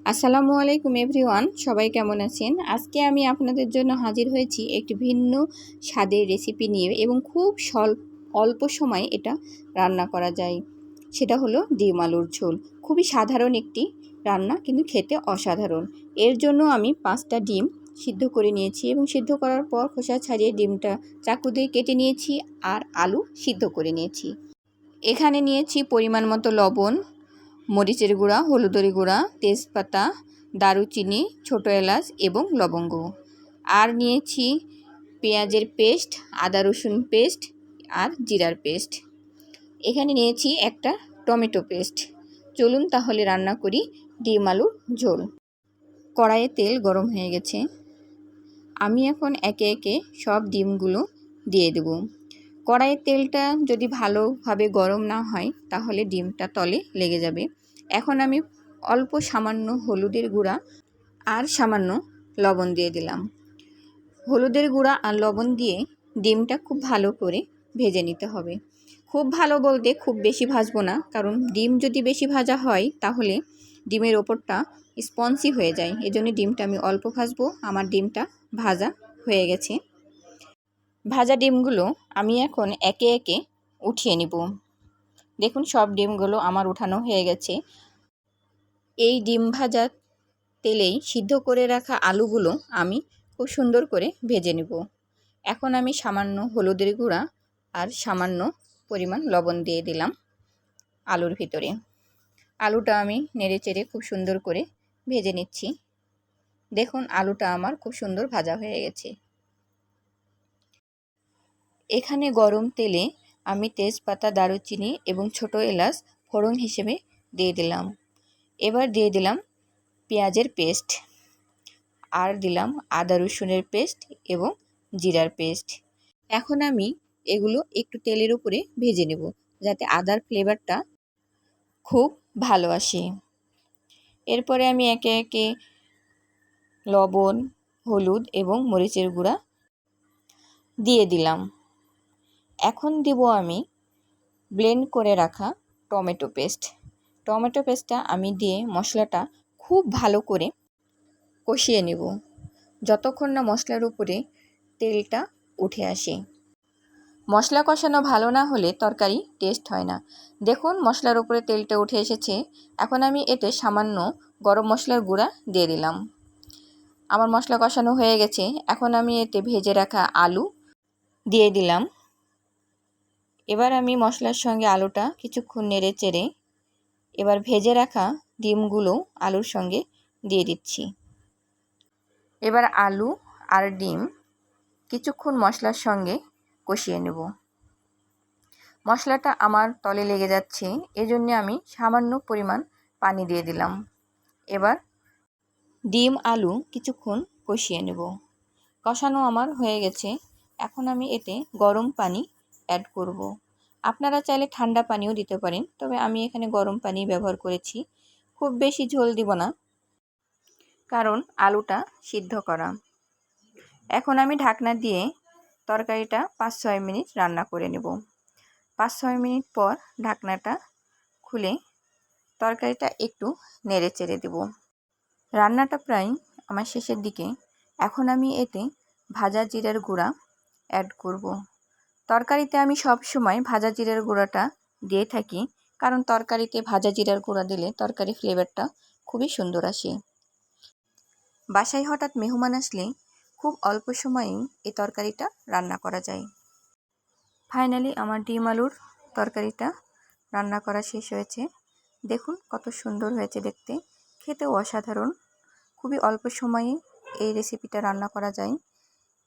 আসসালামু আলাইকুম এভরিওয়ান, সবাই কেমন আছেন? আজকে আমি আপনাদের জন্য হাজির হয়েছি একটি ভিন্ন স্বাদের রেসিপি নিয়ে এবং খুব অল্প সময়ে এটা রান্না করা যায়। সেটা হলো ডিম আলুর ঝোল। খুবই সাধারণ একটি রান্না, কিন্তু খেতে অসাধারণ। এর জন্য আমি 5টা ডিম সিদ্ধ করে নিয়েছি এবং সিদ্ধ করার পর খোসা ছাড়িয়ে ডিমটা চাকু দিয়ে কেটে নিয়েছি আর আলু সিদ্ধ করে নিয়েছি। এখানে নিয়েছি পরিমাণ মতো লবণ, মরিচের গুঁড়া, হলুদের গুঁড়া, তেজপাতা, দারুচিনি, ছোটো এলাচ এবং লবঙ্গ। আর নিয়েছি পেঁয়াজের পেস্ট, আদা রসুন পেস্ট আর জিরার পেস্ট। এখানে নিয়েছি একটা টমেটো পেস্ট। চলুন তাহলে রান্না করি ডিম আলুর ঝোল। কড়াইয়ে তেল গরম হয়ে গেছে। আমি এখন একে একে সব ডিমগুলো দিয়ে দেব। কড়াইয়ের তেলটা যদি ভালোভাবে গরম না হয় তাহলে ডিমটা তলে লেগে যাবে। এখন আমি অল্প সামান্য হলুদের গুঁড়া আর সামান্য লবণ দিয়ে দিলাম। হলুদের গুঁড়া আর লবণ দিয়ে ডিমটা খুব ভালো করে ভেজে নিতে হবে। খুব ভালো বলতে খুব বেশি ভাজবো না, কারণ ডিম যদি বেশি ভাজা হয় তাহলে ডিমের ওপরটা স্পঞ্জি হয়ে যায়। এজন্য ডিমটা আমি অল্প ভাজবো। আমার ডিমটা ভাজা হয়ে গেছে। ভাজা ডিমগুলো আমি এখন একে একে উঠিয়ে নিব। দেখুন, সব ডিমগুলো আমার উঠানো হয়ে গেছে। এই ডিম ভাজা তেলেই সিদ্ধ করে রাখা আলুগুলো আমি খুব সুন্দর করে ভেজে নেব। এখন আমি সামান্য হলুদের গুঁড়া আর সামান্য পরিমাণ লবণ দিয়ে দিলাম আলুর ভিতরে। আলুটা আমি নেড়েচেড়ে খুব সুন্দর করে ভেজে নিচ্ছি। দেখুন, আলুটা আমার খুব সুন্দর ভাজা হয়ে গেছে। এখানে গরম তেলে আমি তেজপাতা, দারুচিনি এবং ছোটো এলাচ ফোড়ন হিসেবে দিয়ে দিলাম। এবার দিয়ে দিলাম পেঁয়াজের পেস্ট, আর দিলাম আদা রসুনের পেস্ট এবং জিরার পেস্ট। এখন আমি এগুলো একটু তেলের উপরে ভেজে নেব, যাতে আদার ফ্লেভারটা খুব ভালো আসে। এরপরে আমি একে একে লবণ, হলুদ এবং মরিচের গুঁড়া দিয়ে দিলাম। এখন দেব আমি ব্লেন্ড করে রাখা টমেটো পেস্ট। টমেটো পেস্টটা আমি দিয়ে মশলাটা খুব ভালো করে কষিয়ে নেব, যতক্ষণ না মশলার উপরে তেলটা উঠে আসে। মশলা কষানো ভালো না হলে তরকারি টেস্ট হয় না। দেখুন, মশলার উপরে তেলটা উঠে এসেছে। এখন আমি এতে সামান্য গরম মশলার গুঁড়া দিয়ে দিলাম। আমার মশলা কষানো হয়ে গেছে। এখন আমি এতে ভেজে রাখা আলু দিয়ে দিলাম। এবার আমি মশলার সঙ্গে আলুটা কিছুক্ষণ নেড়ে চেড়ে এবার ভেজে রাখা ডিমগুলো আলুর সঙ্গে দিয়ে দিচ্ছি। এবার আলু আর ডিম কিছুক্ষণ মশলার সঙ্গে কষিয়ে নেব। মশলাটা আমার তলে লেগে যাচ্ছে, এজন্য আমি সামান্য পরিমাণ পানি দিয়ে দিলাম। এবার ডিম আলু কিছুক্ষণ কষিয়ে নেব। কষানো আমার হয়ে গেছে। এখন আমি এতে গরম পানি অ্যাড করব। আপনারা চাইলে ঠান্ডা পানিও দিতে পারেন, তবে আমি এখানে গরম পানি ব্যবহার করেছি। খুব বেশি ঝোল দিব না, কারণ আলুটা সিদ্ধ করা। এখন আমি ঢাকনা দিয়ে তরকারিটা 5-6 মিনিট রান্না করে নেব। 5-6 মিনিট পর ঢাকনাটা খুলে তরকারিটা একটু নেড়ে চেড়ে দেব। রান্নাটা প্রায় আমার শেষের দিকে। এখন আমি এতে ভাজা জিরার গুঁড়া অ্যাড করব। তরকারিতে আমি সব সময় ভাজা জিরার গুঁড়াটা দিয়ে থাকি, কারণ তরকারিতে ভাজা জিরার গুঁড়া দিলে তরকারি ফ্লেভারটা খুবই সুন্দর আসে। বাসায় হঠাৎ মেহমান আসলে খুব অল্প সময়েই এই তরকারিটা রান্না করা যায়। ফাইনালি আমার ডিম আলুর তরকারিটা রান্না করা শেষ হয়েছে। দেখুন কত সুন্দর হয়েছে দেখতে, খেতেও অসাধারণ। খুবই অল্প সময়ে এই রেসিপিটা রান্না করা যায়,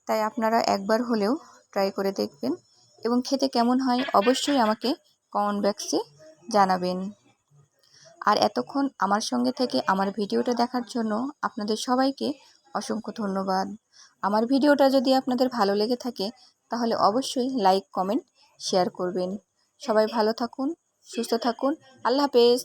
তাই আপনারা একবার হলেও ট্রাই করে দেখবেন এবং খেতে কেমন হয় অবশ্যই আমাকে কমেন্ট বক্সে জানাবেন। আর এতক্ষণ আমার সঙ্গে থেকে আমার ভিডিওটা দেখার জন্য আপনাদের সবাইকে অসংখ্য ধন্যবাদ। আমার ভিডিওটা যদি আপনাদের ভালো লেগে থাকে তাহলে অবশ্যই লাইক, কমেন্ট, শেয়ার করবেন। সবাই ভালো থাকুন, সুস্থ থাকুন। আল্লাহ হাফেজ।